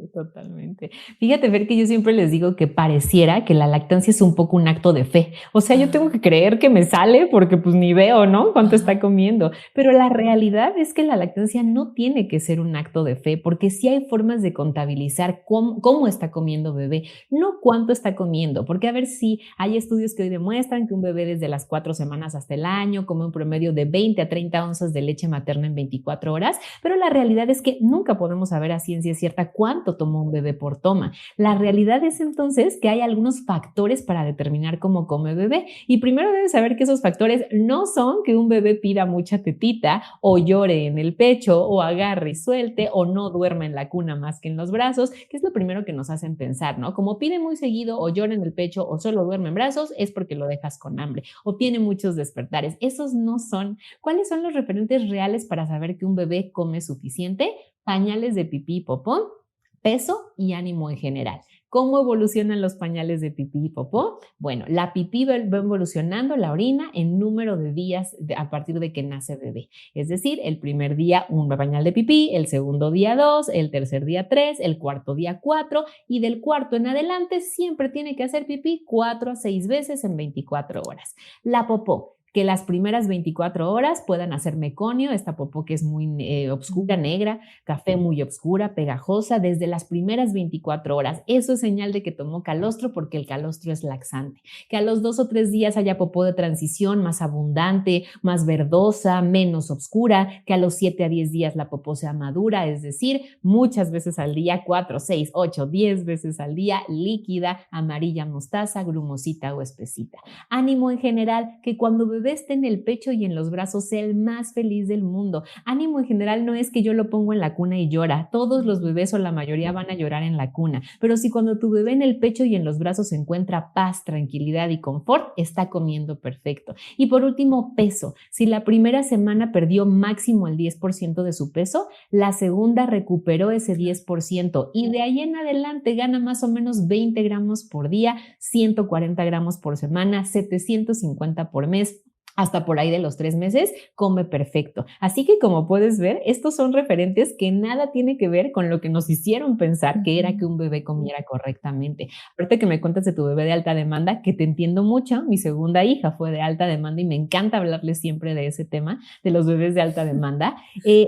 Fíjate, Fer, que yo siempre les digo que pareciera que la lactancia es un poco un acto de fe. O sea, yo tengo que creer que me sale porque pues ni veo, ¿no? Cuánto está comiendo. Pero la realidad es que la lactancia no tiene que ser un acto de fe, porque sí hay formas de contabilizar cómo está comiendo bebé, no cuánto está comiendo. Porque a ver, si hay estudios que hoy demuestran que un bebé desde las 4 semanas hasta el año come un promedio de 20 a 30 onzas de leche materna en 24 horas, pero la realidad es que nunca podemos saber a ciencia cierta cuánto tomó un bebé por toma. La realidad es entonces que hay algunos factores para determinar cómo come bebé, y primero debes saber que esos factores no son que un bebé pida mucha tetita o llore en el pecho o agarre y suelte o no duerma en la cuna más que en los brazos, que es lo primero que nos hacen pensar, ¿no? Como pide muy seguido o llora en el pecho o solo duerme en brazos, es porque lo dejas con hambre o tiene muchos despertares. Esos no son. ¿Cuáles son los referentes reales para saber que un bebé come suficiente? Pañales de pipí y popó, peso y ánimo en general. ¿Cómo evolucionan los pañales de pipí y popó? Bueno, la pipí va evolucionando, la orina, en número de días a partir de que nace bebé. Es decir, el primer día un pañal de pipí, el segundo día 2, el tercer día 3, el cuarto día 4, y del cuarto en adelante siempre tiene que hacer pipí 4 a 6 veces en 24 horas. La popó, que las primeras 24 horas puedan hacer meconio, esta popó que es muy oscura, negra, café muy oscura, pegajosa, desde las primeras 24 horas. Eso es señal de que tomó calostro, porque el calostro es laxante. Que a los 2 o 3 días haya popó de transición más abundante, más verdosa, menos oscura, que a los 7 a 10 días la popó sea madura, es decir, muchas veces al día, 4, 6, 8, 10 veces al día, líquida, amarilla mostaza, grumosita o espesita. Ánimo en general, que cuando bebé esté en el pecho y en los brazos sea el más feliz del mundo. Ánimo en general no es que yo lo pongo en la cuna y llora. Todos los bebés o la mayoría van a llorar en la cuna, pero si cuando tu bebé en el pecho y en los brazos se encuentra paz, tranquilidad y confort, está comiendo perfecto. Y por último, peso. Si la primera semana perdió máximo el 10% de su peso, la segunda recuperó ese 10% y de ahí en adelante gana más o menos 20 gramos por día, 140 gramos por semana, 750 por mes. Hasta por ahí de los 3 meses, come perfecto. Así que, como puedes ver, estos son referentes que nada tiene que ver con lo que nos hicieron pensar que era que un bebé comiera correctamente. Ahorita que me cuentas de tu bebé de alta demanda, que te entiendo mucho, mi segunda hija fue de alta demanda y me encanta hablarles siempre de ese tema, de los bebés de alta demanda.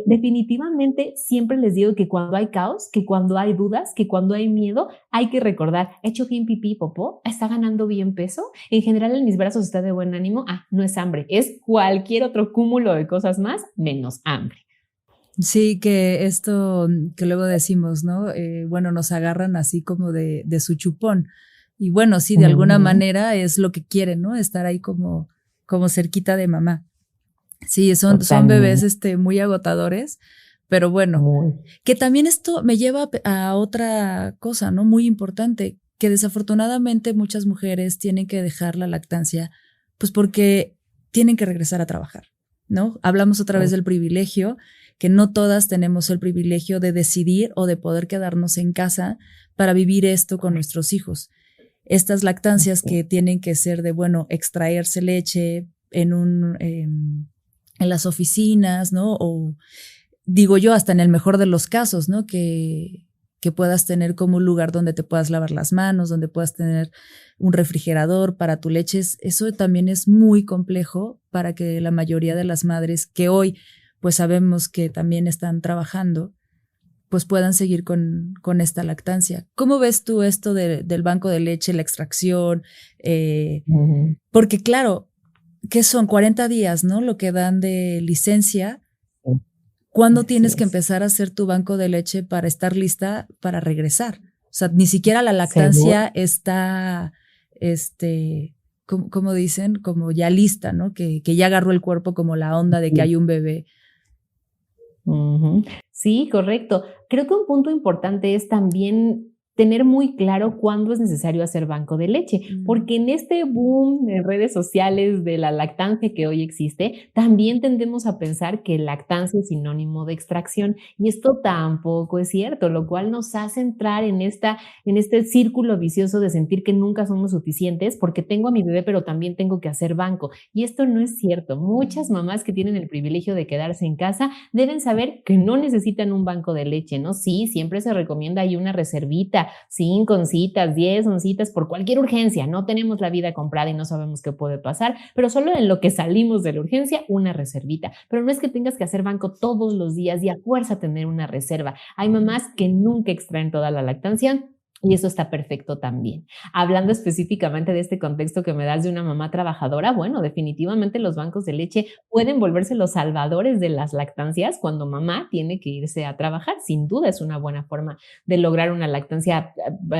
Definitivamente siempre les digo que cuando hay caos, que cuando hay dudas, que cuando hay miedo, hay que recordar, ¿he hecho bien pipí y popó? ¿Está ganando bien peso? En general en mis brazos está de buen ánimo. No es hambre. Es cualquier otro cúmulo de cosas más menos hambre. Sí, que esto que luego decimos, ¿no? Bueno, nos agarran así como de su chupón. Y bueno, sí, de alguna manera es lo que quieren, ¿no? Estar ahí como cerquita de mamá. Sí, son bebés muy agotadores, pero bueno, que también esto me lleva a otra cosa, ¿no? Muy importante, que desafortunadamente muchas mujeres tienen que dejar la lactancia, pues porque tienen que regresar a trabajar, ¿no? Hablamos otra vez del privilegio, que no todas tenemos el privilegio de decidir o de poder quedarnos en casa para vivir esto con nuestros hijos. Estas lactancias que tienen que ser de, bueno, extraerse leche, en las oficinas, ¿no? O digo yo, hasta en el mejor de los casos, ¿no? Que puedas tener como un lugar donde te puedas lavar las manos, donde puedas tener un refrigerador para tu leche. Eso también es muy complejo para que la mayoría de las madres que hoy pues sabemos que también están trabajando, pues puedan seguir con esta lactancia. ¿Cómo ves tú esto del banco de leche, la extracción? Porque claro, ¿qué son? 40 días, ¿no? Lo que dan de licencia. ¿Cuándo tienes que empezar a hacer tu banco de leche para estar lista para regresar? O sea, ni siquiera la lactancia está, como dicen, como ya lista, ¿no? Que ya agarró el cuerpo como la onda de que hay un bebé. Sí, correcto. Creo que un punto importante es también tener muy claro cuándo es necesario hacer banco de leche, porque en este boom de redes sociales de la lactancia que hoy existe, también tendemos a pensar que lactancia es sinónimo de extracción y esto tampoco es cierto, lo cual nos hace entrar en este círculo vicioso de sentir que nunca somos suficientes porque tengo a mi bebé pero también tengo que hacer banco y esto no es cierto. Muchas mamás que tienen el privilegio de quedarse en casa deben saber que no necesitan un banco de leche, ¿no? Sí, siempre se recomienda ahí una reservita, 5 oncitas, 10 oncitas por cualquier urgencia. No tenemos la vida comprada y no sabemos qué puede pasar, pero solo en lo que salimos de la urgencia, una reservita. Pero no es que tengas que hacer banco todos los días y a fuerza tener una reserva. Hay mamás que nunca extraen toda la lactancia. Y eso está perfecto también. Hablando específicamente de este contexto que me das de una mamá trabajadora, bueno, definitivamente los bancos de leche pueden volverse los salvadores de las lactancias cuando mamá tiene que irse a trabajar. Sin duda es una buena forma de lograr una lactancia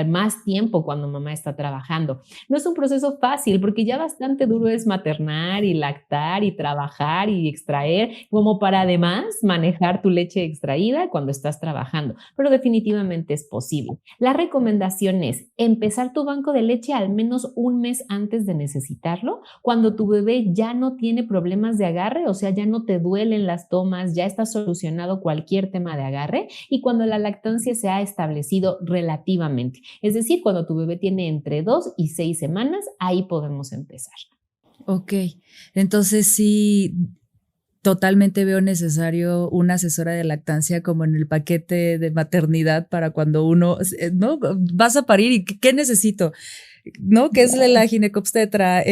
más tiempo cuando mamá está trabajando. No es un proceso fácil porque ya bastante duro es maternar y lactar y trabajar y extraer como para además manejar tu leche extraída cuando estás trabajando, pero definitivamente es posible. La recomendación es empezar tu banco de leche al menos un mes antes de necesitarlo, cuando tu bebé ya no tiene problemas de agarre, o sea, ya no te duelen las tomas, ya está solucionado cualquier tema de agarre y cuando la lactancia se ha establecido relativamente. Es decir, cuando tu bebé tiene entre 2 y 6 semanas, ahí podemos empezar. Ok, entonces sí. Totalmente veo necesario una asesora de lactancia como en el paquete de maternidad para cuando uno, ¿no? Vas a parir y ¿qué necesito? ¿No? ¿Qué es la ginecobstetra,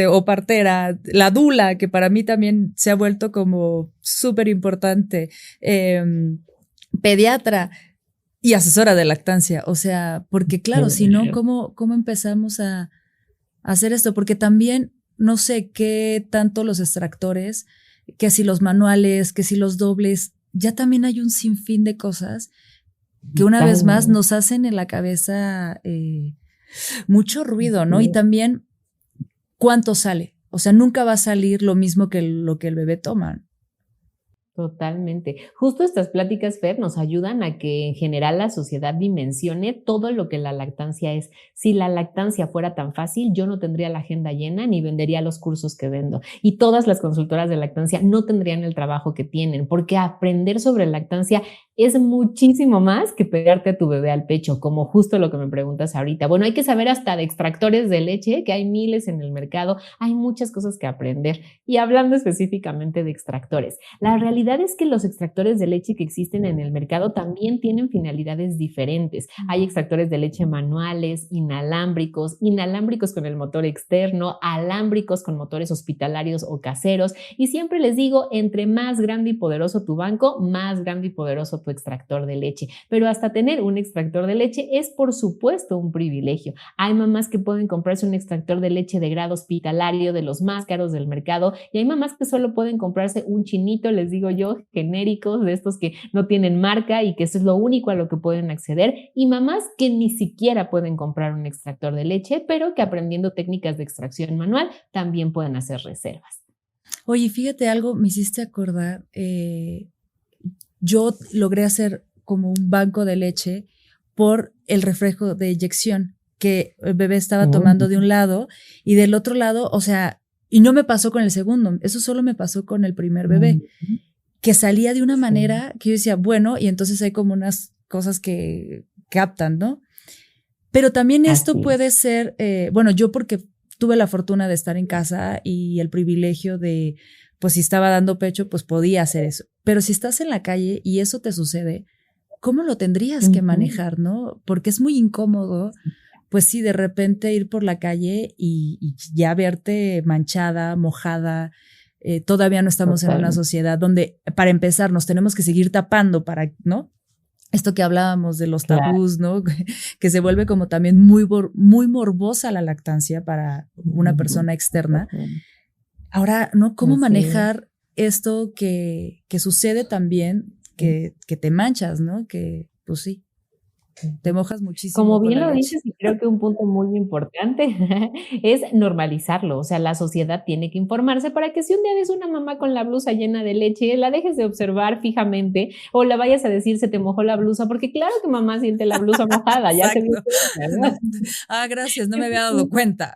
o partera, la dula, que para mí también se ha vuelto como súper importante, pediatra y asesora de lactancia? O sea, porque claro, si no, ¿cómo empezamos a hacer esto? Porque también no sé qué tanto los extractores, que si los manuales, que si los dobles, ya también hay un sinfín de cosas que una vez más nos hacen en la cabeza mucho ruido, ¿no? Y también, ¿cuánto sale? O sea, nunca va a salir lo mismo que lo que el bebé toma. Totalmente. Justo estas pláticas, Fer, nos ayudan a que en general la sociedad dimensione todo lo que la lactancia es. Si la lactancia fuera tan fácil, yo no tendría la agenda llena ni vendería los cursos que vendo. Y todas las consultoras de lactancia no tendrían el trabajo que tienen, porque aprender sobre lactancia es muchísimo más que pegarte a tu bebé al pecho, como justo lo que me preguntas ahorita. Bueno, hay que saber hasta de extractores de leche, que hay miles en el mercado, hay muchas cosas que aprender. Y hablando específicamente de extractores, la realidad es que los extractores de leche que existen en el mercado también tienen finalidades diferentes. Hay extractores de leche manuales, inalámbricos con el motor externo, alámbricos con motores hospitalarios o caseros. Y siempre les digo, entre más grande y poderoso tu banco, más grande y poderoso tu extractor de leche. Pero hasta tener un extractor de leche es, por supuesto, un privilegio. Hay mamás que pueden comprarse un extractor de leche de grado hospitalario, de los más caros del mercado, y hay mamás que solo pueden comprarse un chinito, les digo yo, genéricos, de estos que no tienen marca y que eso es lo único a lo que pueden acceder, y mamás que ni siquiera pueden comprar un extractor de leche, pero que aprendiendo técnicas de extracción manual también pueden hacer reservas. Oye, fíjate algo, me hiciste acordar, yo logré hacer como un banco de leche por el reflejo de eyección que el bebé estaba tomando de un lado y del otro lado, o sea, y no me pasó con el segundo, eso solo me pasó con el primer bebé, que salía de una manera que yo decía, bueno, y entonces hay como unas cosas que captan, ¿no? Pero también esto puede ser, bueno, yo porque tuve la fortuna de estar en casa y el privilegio de, pues si estaba dando pecho, pues podía hacer eso. Pero si estás en la calle y eso te sucede, ¿cómo lo tendrías que manejar, no? Porque es muy incómodo, pues sí, de repente ir por la calle y ya verte manchada, mojada. Todavía no estamos en una sociedad donde, para empezar, nos tenemos que seguir tapando para, ¿no? Esto que hablábamos de los tabús, ¿no? Que se vuelve como también muy morbosa la lactancia para una persona externa. Ahora, ¿no? ¿Cómo manejar esto que sucede también, que te manchas, ¿no? Que, pues sí, te mojas muchísimo. Como bien lo dices, y creo que un punto muy importante es normalizarlo. O sea, la sociedad tiene que informarse para que si un día ves una mamá con la blusa llena de leche, la dejes de observar fijamente o la vayas a decir se te mojó la blusa, porque claro que mamá siente la blusa mojada, ya se vio cuenta, ¿no? Gracias, no me había dado cuenta.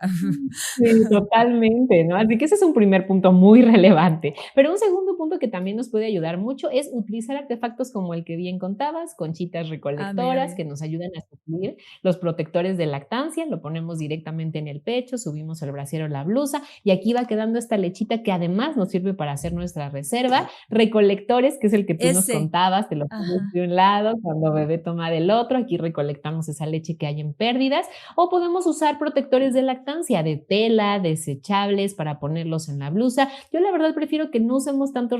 Sí, totalmente, ¿no? Así que ese es un primer punto muy relevante. Pero un segundo punto que también nos puede ayudar mucho es utilizar artefactos como el que bien contabas, conchitas recolectoras que nos ayudan a suplir los protectores de lactancia, lo ponemos directamente en el pecho, subimos el brasier o la blusa y aquí va quedando esta lechita que además nos sirve para hacer nuestra reserva. Recolectores, que es el que tú nos contabas, te lo pones de un lado, cuando bebé toma del otro, aquí recolectamos esa leche que hay en pérdidas, o podemos usar protectores de lactancia de tela, desechables para ponerlos en la blusa. Yo la verdad prefiero que no usemos tantos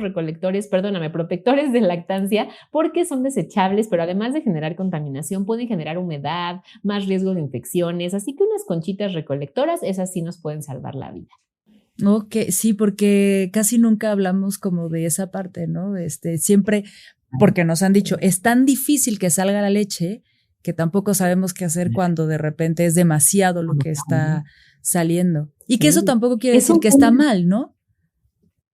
protectores de lactancia porque son desechables, pero además de generar contaminación, pueden generar humedad, más riesgo de infecciones, así que unas conchitas recolectoras, esas sí nos pueden salvar la vida. Ok, sí, porque casi nunca hablamos como de esa parte, ¿no? Siempre, porque nos han dicho, es tan difícil que salga la leche que tampoco sabemos qué hacer cuando de repente es demasiado lo que está saliendo. Y que eso tampoco quiere decir que está mal, ¿no?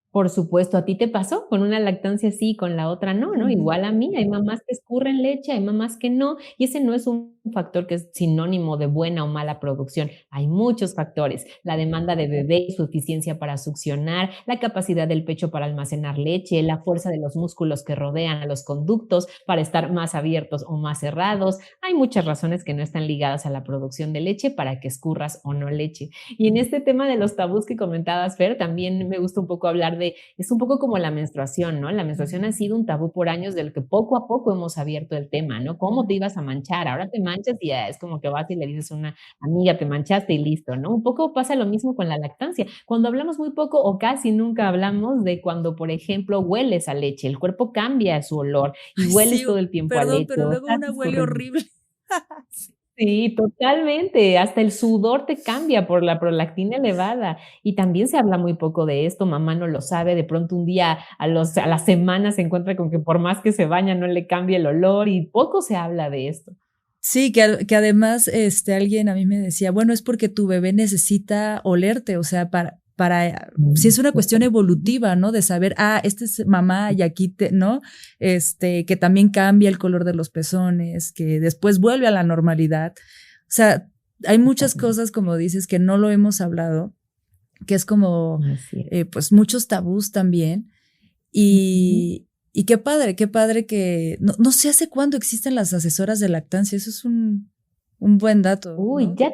Por supuesto, ¿a ti te pasó? Con una lactancia sí y con la otra no, ¿no? Igual a mí, hay mamás que escurren leche, hay mamás que no, y ese no es un factor que es sinónimo de buena o mala producción. Hay muchos factores, la demanda de bebé, su eficiencia para succionar, la capacidad del pecho para almacenar leche, la fuerza de los músculos que rodean a los conductos para estar más abiertos o más cerrados. Hay muchas razones que no están ligadas a la producción de leche para que escurras o no leche. Y en este tema de los tabús que comentabas, Fer, también me gusta un poco hablar es un poco como la menstruación, ¿no? La menstruación ha sido un tabú por años de lo que poco a poco hemos abierto el tema, ¿no? ¿Cómo te ibas a manchar? Ahora te manchas y ya es como que vas y le dices a una amiga, te manchaste y listo, ¿no? Un poco pasa lo mismo con la lactancia. Cuando hablamos muy poco o casi nunca hablamos de cuando, por ejemplo, hueles a leche, el cuerpo cambia su olor y hueles todo el tiempo a leche. Pero luego una huele horrible. Sí, totalmente. Hasta el sudor te cambia por la prolactina elevada. Y también se habla muy poco de esto, mamá no lo sabe, de pronto un día a las semanas se encuentra con que por más que se baña no le cambia el olor y poco se habla de esto. Sí, que además alguien a mí me decía, bueno, es porque tu bebé necesita olerte, o sea, si es una cuestión evolutiva, ¿no? De saber, esta es mamá y aquí ¿no? Que también cambia el color de los pezones, que después vuelve a la normalidad. O sea, hay muchas cosas, como dices, que no lo hemos hablado, que es como, pues muchos tabús también. Y qué padre que, no sé hace cuándo existen las asesoras de lactancia, eso es un buen dato. Uy, ¿no? ya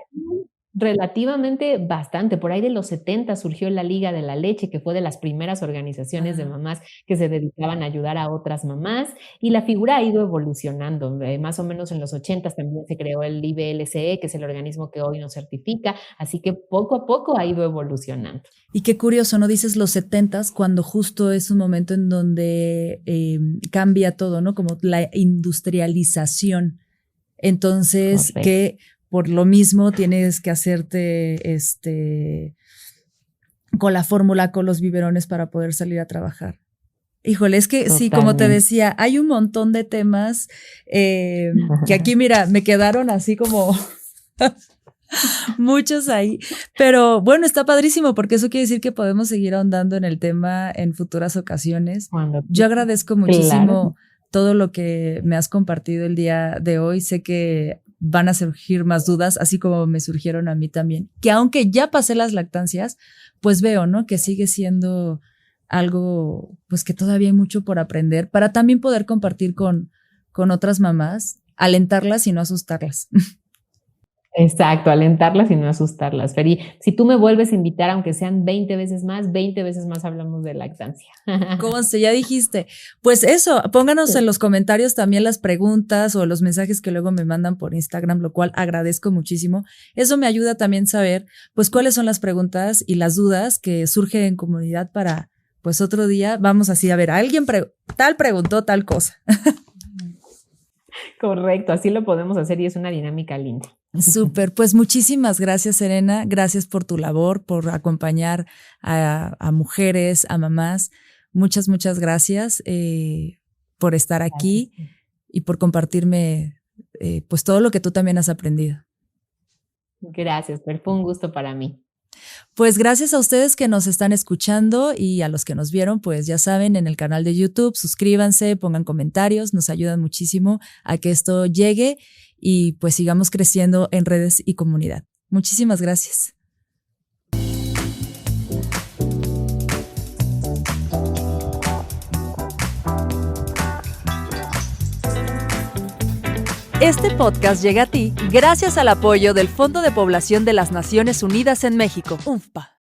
relativamente bastante. Por ahí de los 70 surgió la Liga de la Leche, que fue de las primeras organizaciones de mamás que se dedicaban a ayudar a otras mamás, y la figura ha ido evolucionando. Más o menos en los 80 también se creó el IBLCE, que es el organismo que hoy nos certifica, así que poco a poco ha ido evolucionando. Y qué curioso, ¿no? Dices los 70s, cuando justo es un momento en donde cambia todo, ¿no? Como la industrialización. Entonces, correcto, que por lo mismo tienes que hacerte con la fórmula, con los biberones para poder salir a trabajar. Híjole, es que totalmente. Sí, como te decía, hay un montón de temas que aquí, mira, me quedaron así como muchos ahí, pero bueno, está padrísimo porque eso quiere decir que podemos seguir ahondando en el tema en futuras ocasiones. Yo agradezco muchísimo todo lo que me has compartido el día de hoy. Sé que van a surgir más dudas, así como me surgieron a mí también, que aunque ya pasé las lactancias, pues veo, ¿no? Que sigue siendo algo, pues que todavía hay mucho por aprender para también poder compartir con otras mamás, alentarlas y no asustarlas. Exacto, alentarlas y no asustarlas, Fer. Y si tú me vuelves a invitar, aunque sean 20 veces más hablamos de lactancia. Conste, ya dijiste. Pues eso, pónganos en los comentarios también las preguntas o los mensajes que luego me mandan por Instagram, lo cual agradezco muchísimo. Eso me ayuda también saber, pues, cuáles son las preguntas y las dudas que surgen en comunidad para, pues, otro día vamos así a ver, alguien tal preguntó tal cosa. Correcto, así lo podemos hacer y es una dinámica linda. Súper, pues muchísimas gracias, Serena. Gracias por tu labor, por acompañar a mujeres, a mamás. Muchas, muchas gracias por estar aquí y por compartirme pues todo lo que tú también has aprendido. Gracias, Fer, fue un gusto para mí. Pues gracias a ustedes que nos están escuchando y a los que nos vieron, pues ya saben, en el canal de YouTube, suscríbanse, pongan comentarios, nos ayudan muchísimo a que esto llegue y pues sigamos creciendo en redes y comunidad. Muchísimas gracias. Este podcast llega a ti gracias al apoyo del Fondo de Población de las Naciones Unidas en México, UNFPA.